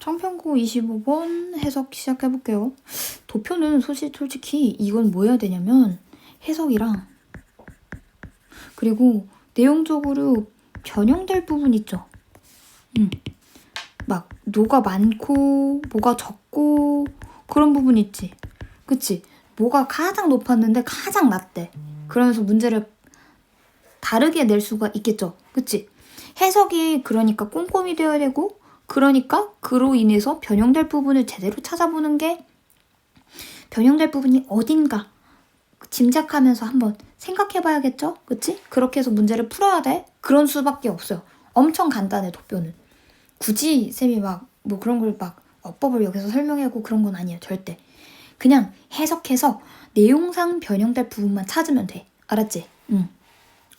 청평고 25번 해석 시작해볼게요. 도표는 솔직히 이건 뭐 해야 되냐면 해석이랑 그리고 내용적으로 변형될 부분 있죠. 막 뭐가 많고 뭐가 적고 그런 부분 있지. 그치? 뭐가 가장 높았는데 가장 낮대. 그러면서 문제를 다르게 낼 수가 있겠죠. 그치? 해석이 그러니까 꼼꼼히 되어야 되고 그러니까 그로 인해서 변형될 부분을 제대로 찾아보는 게 변형될 부분이 어딘가 짐작하면서 한번 생각해봐야겠죠? 그치? 그렇게 해서 문제를 풀어야 돼. 그런 수밖에 없어요. 엄청 간단해, 도표는. 굳이 쌤이 막 뭐 그런 걸 막 어법을 여기서 설명하고 그런 건 아니에요. 절대. 그냥 해석해서 내용상 변형될 부분만 찾으면 돼. 알았지?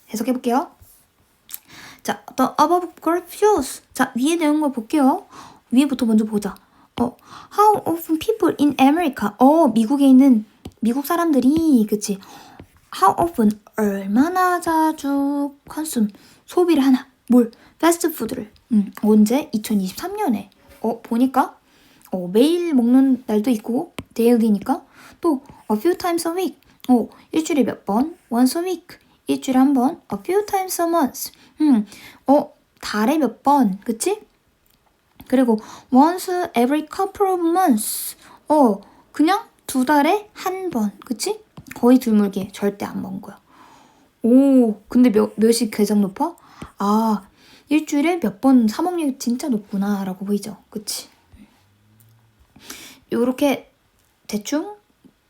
해석해볼게요. 자, the above graph shows. 자, 위에 내용 걸 볼게요. 위에부터 먼저 보자. How often people in America. 미국에 있는 미국 사람들이, 그치? How often, 얼마나 자주 consume, 소비를 하나. 뭘? 패스트푸드를. 언제? 2023년에. 보니까, 매일 먹는 날도 있고, daily니까. 또, a few times a week. 일주일에 몇 번? once a week. 일주일에 한 번. a few times a month. 달에 몇 번. 그치? 그리고 once every couple of months. 그냥 2달에 한 번. 그치? 거의 드물게 절대 안 먹은 거야. 근데 몇이 가장 높아? 일주일에 몇 번 사 먹는 게 진짜 높구나 라고 보이죠. 그치? 요렇게 대충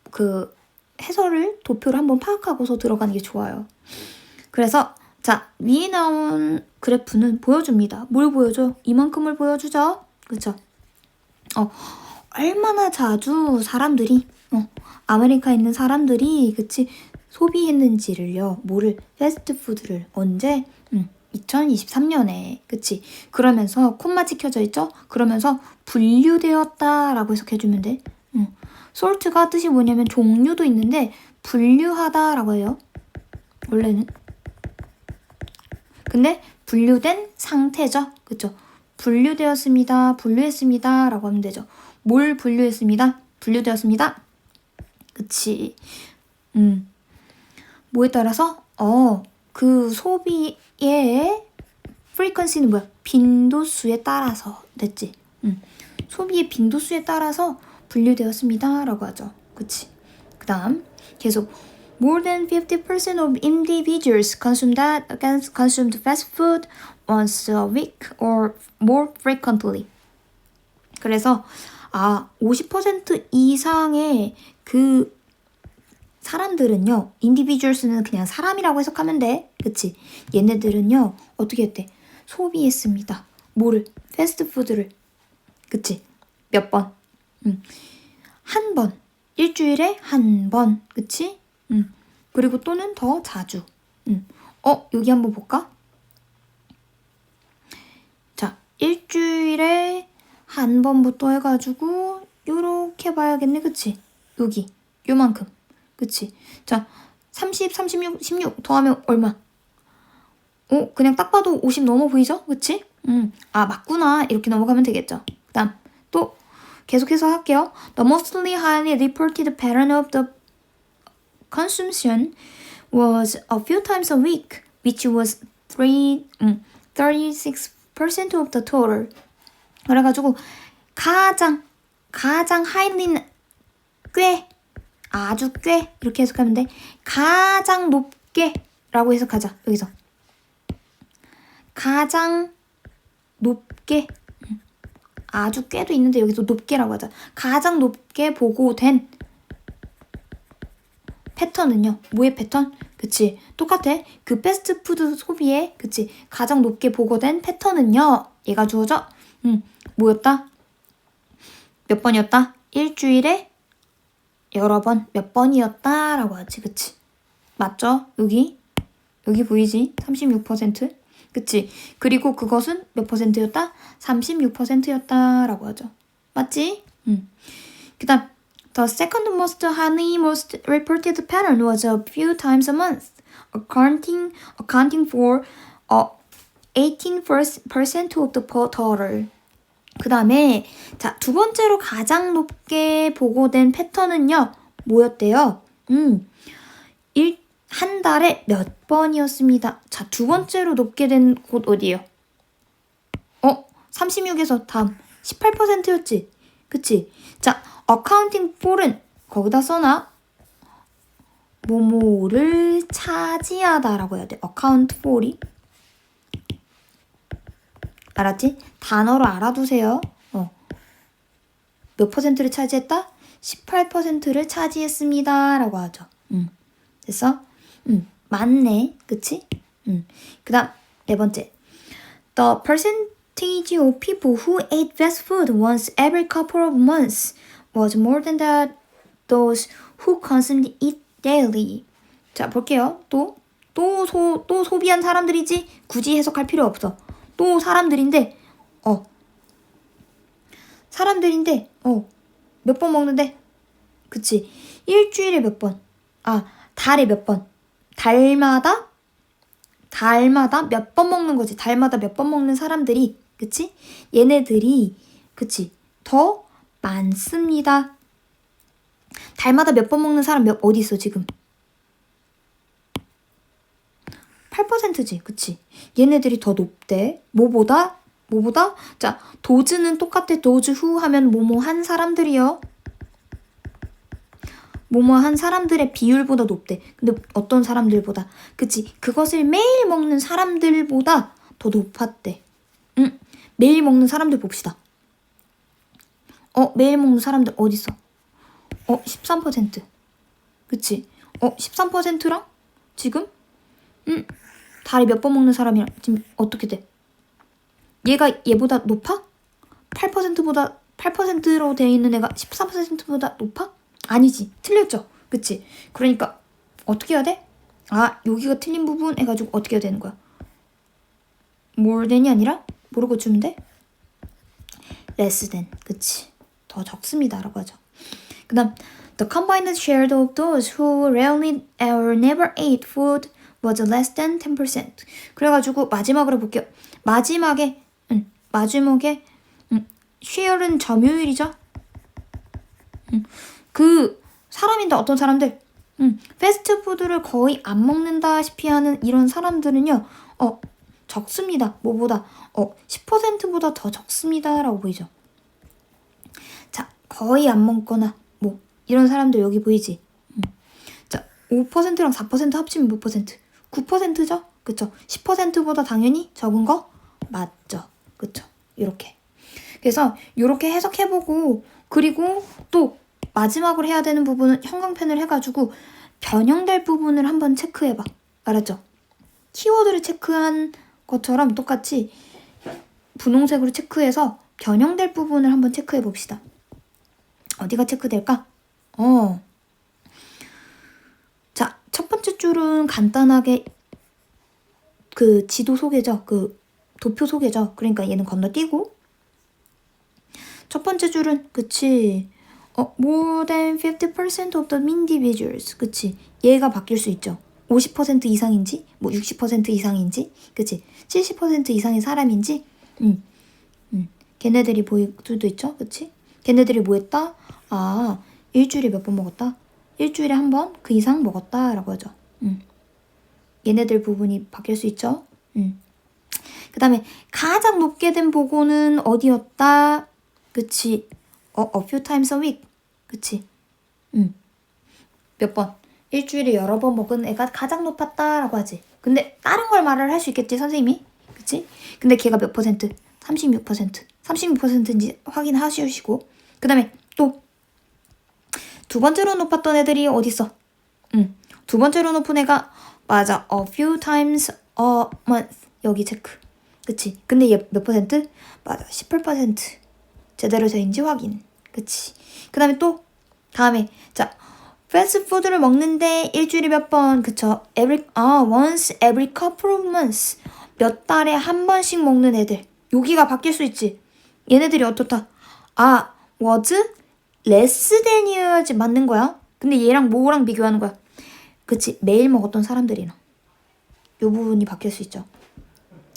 그 해설을 도표를 한번 파악하고서 들어가는 게 좋아요. 그래서 자, 위에 나온 그래프는 보여줍니다. 뭘 보여줘? 이만큼을 보여주죠? 그쵸? 얼마나 자주 사람들이 아메리카에 있는 사람들이 그치 소비했는지를요. 뭐를? 패스트푸드를 언제? 2023년에 그치? 그러면서 콤마 찍혀져 있죠? 그러면서 분류되었다라고 해석해주면 돼. 솔트가 뜻이 뭐냐면 종류도 있는데 분류하다라고 해요. 원래는. 근데 분류된 상태죠. 그쵸? 분류되었습니다. 분류했습니다. 라고 하면 되죠. 뭘 분류했습니다. 분류되었습니다. 그치? 뭐에 따라서? 그 소비의 frequency는 뭐야? 빈도수에 따라서 됐지? 소비의 빈도수에 따라서 분류되었습니다. 라고 하죠. 그치? 그 다음 계속 More than 50% of individuals consumed fast food once a week or more frequently. 그래서 50% 이상의 그 사람들은요, individuals는 그냥 사람이라고 해석하면 돼. 그치? 얘네들은요, 어떻게 했대? 소비했습니다. 뭐를? 패스트푸드를. 그치? 몇 번? 한 번. 일주일에 한 번. 그치? 그리고 또는 더 자주. 여기 한번 볼까? 자, 일주일에 한 번부터 해가지고 요렇게 봐야겠네. 그치? 여기. 요만큼. 그치? 자, 30, 36, 16 더하면 얼마? 그냥 딱 봐도 50 넘어 보이죠? 그치? 맞구나. 이렇게 넘어가면 되겠죠. 그 다음 또 계속해서 할게요. The mostly highly reported pattern of the consumption was a few times a week, which was 36% of the total. 그래가지고 가장 highly는 꽤, 아주 꽤 이렇게 해석하면 돼. 가장 높게 라고 해석하자. 여기서 가장 높게, 아주 꽤도 있는데 여기서 높게라고 하자. 가장 높게 보고된 패턴은요. 뭐의 패턴? 그치? 똑같아. 그 패스트푸드 소비에 그치? 가장 높게 보고된 패턴은요. 얘가 주어져. 뭐였다? 몇 번이었다? 일주일에 여러 번, 몇 번이었다 라고 하지. 그치? 맞죠? 여기 보이지? 36%. 그치? 그리고 그것은 몇 퍼센트였다? 36%였다 라고 하죠. 맞지? 그 다음 The second most reported pattern was a few times a month, accounting for 18% of the total. 그 다음에 자, 두 번째로 가장 높게 보고된 패턴은요. 뭐였대요? 한 달에 몇 번이었습니다. 자, 두 번째로 높게 된 곳 어디예요? 36에서 다음 18%였지. 그치? 자, accounting for은 거기다 써놔. 뭐뭐를 차지하다라고 해야 돼. account for이. 알았지? 단어로 알아두세요. 몇 퍼센트를 차지했다? 18%를 차지했습니다. 라고 하죠. 됐어? 맞네. 그치? 그 다음, 네 번째. The percentage of people who ate fast food once every couple of months was more than those who constantly eat daily. 자, 볼게요. 또 소비한 사람들이지? 굳이 해석할 필요 없어. 또 사람들인데, 몇 번 먹는데? 그치. 일주일에 몇 번? 달에 몇 번? 달마다 몇 번 먹는 거지. 달마다 몇 번 먹는 사람들이, 그치? 얘네들이, 그치? 더 많습니다. 달마다 몇 번 먹는 사람 어디 있어, 지금? 8%지, 그치? 얘네들이 더 높대. 뭐보다? 자, 도즈는 똑같아. 도즈 후 하면 뭐뭐한 사람들이요. 뭐뭐한 사람들의 비율보다 높대. 근데 어떤 사람들보다? 그치? 그것을 매일 먹는 사람들보다 더 높았대. 매일 먹는 사람들 봅시다. 매일 먹는 사람들 어딨어? 13%. 그치? 13%랑 지금? 달에 몇 번 먹는 사람이랑 지금 어떻게 돼? 얘보다 높아? 8%로 되어 있는 애가 13%보다 높아? 아니지. 틀렸죠. 그치? 그러니까 어떻게 해야 돼? 여기가 틀린 부분 해가지고 어떻게 해야 되는 거야? more than이 아니라 뭐로 고치면 돼? less than. 그치? 더 적습니다. 라고 하죠. 그 다음 The combined share of those who rarely or never ate food was less than 10%. 그래가지고 마지막으로 볼게요. 마지막에 share은 점유율이죠. 그 사람인데 어떤 사람들 패스트푸드를 거의 안 먹는다시피 하는 이런 사람들은요. 적습니다. 뭐보다? 10%보다 더 적습니다. 라고 보이죠. 자, 거의 안 먹거나 뭐 이런 사람들 여기 보이지? 자, 5%랑 4% 합치면 몇 퍼센트? 9%죠? 그쵸? 10%보다 당연히 적은 거 맞죠? 그쵸? 이렇게. 그래서 이렇게 해석해보고 그리고 또 마지막으로 해야 되는 부분은 형광펜을 해가지고 변형될 부분을 한번 체크해봐. 알았죠? 키워드를 체크한 것처럼 똑같이 분홍색으로 체크해서 변형될 부분을 한번 체크해봅시다. 어디가 체크될까? 자, 첫 번째 줄은 간단하게 그 지도 소개죠. 그 도표 소개죠. 그러니까 얘는 건너뛰고 첫 번째 줄은 그치 more than 50% of the individuals 그치 얘가 바뀔 수 있죠. 50% 이상인지 뭐 60% 이상인지 그치 70% 이상의 사람인지 걔네들이 보일 수도 있죠. 그치 걔네들이 뭐 했다? 일주일에 몇 번 먹었다? 일주일에 한 번 그 이상 먹었다 라고 하죠. 얘네들 부분이 바뀔 수 있죠. 그 다음에 가장 높게 된 보고는 어디였다? 그치 a few times a week 그치 몇 번? 일주일에 여러 번 먹은 애가 가장 높았다 라고 하지. 근데 다른 걸 말을 할 수 있겠지 선생님이. 그치? 근데 걔가 몇 퍼센트? 36%인지 확인하시고 그 다음에 또 두 번째로 높았던 애들이 어딨어? 두 번째로 높은 애가 맞아 a few times a month 여기 체크. 그치? 근데 얘 몇 퍼센트? 맞아 18% 제대로 돼있는지 확인. 그치? 그 다음에 또 다음에 자 패스트푸드를 먹는데 일주일에 몇 번 그쵸? once every couple of months 몇 달에 한 번씩 먹는 애들 여기가 바뀔 수 있지. 얘네들이 어떻다? was less than이어야지 맞는 거야. 근데 얘랑 뭐랑 비교하는 거야? 그치 매일 먹었던 사람들이랑 요 부분이 바뀔 수 있죠.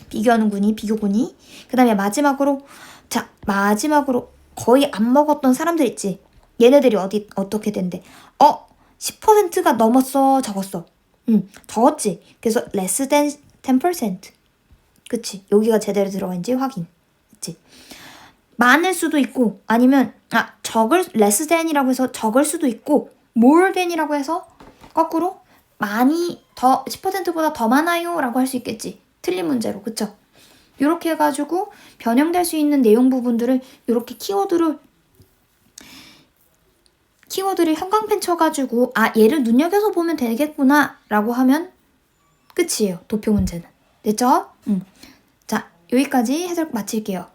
비교하는군이 비교군이. 그 다음에 마지막으로 자, 마지막으로 거의 안 먹었던 사람들 있지. 얘네들이 어떻게 된대? 10%가 넘었어, 적었어. 적었지. 그래서 less than 10%. 그치? 여기가 제대로 들어간지 확인. 그치? 많을 수도 있고 아니면 less than이라고 해서 적을 수도 있고 more than이라고 해서 거꾸로 많이 더 10%보다 더 많아요 라고 할 수 있겠지. 틀린 문제로. 그쵸? 이렇게 해가지고 변형될 수 있는 내용 부분들을 이렇게 키워드를 형광펜 쳐가지고 얘를 눈여겨서 보면 되겠구나 라고 하면 끝이에요. 도표 문제는. 됐죠? 자, 여기까지 해석 마칠게요.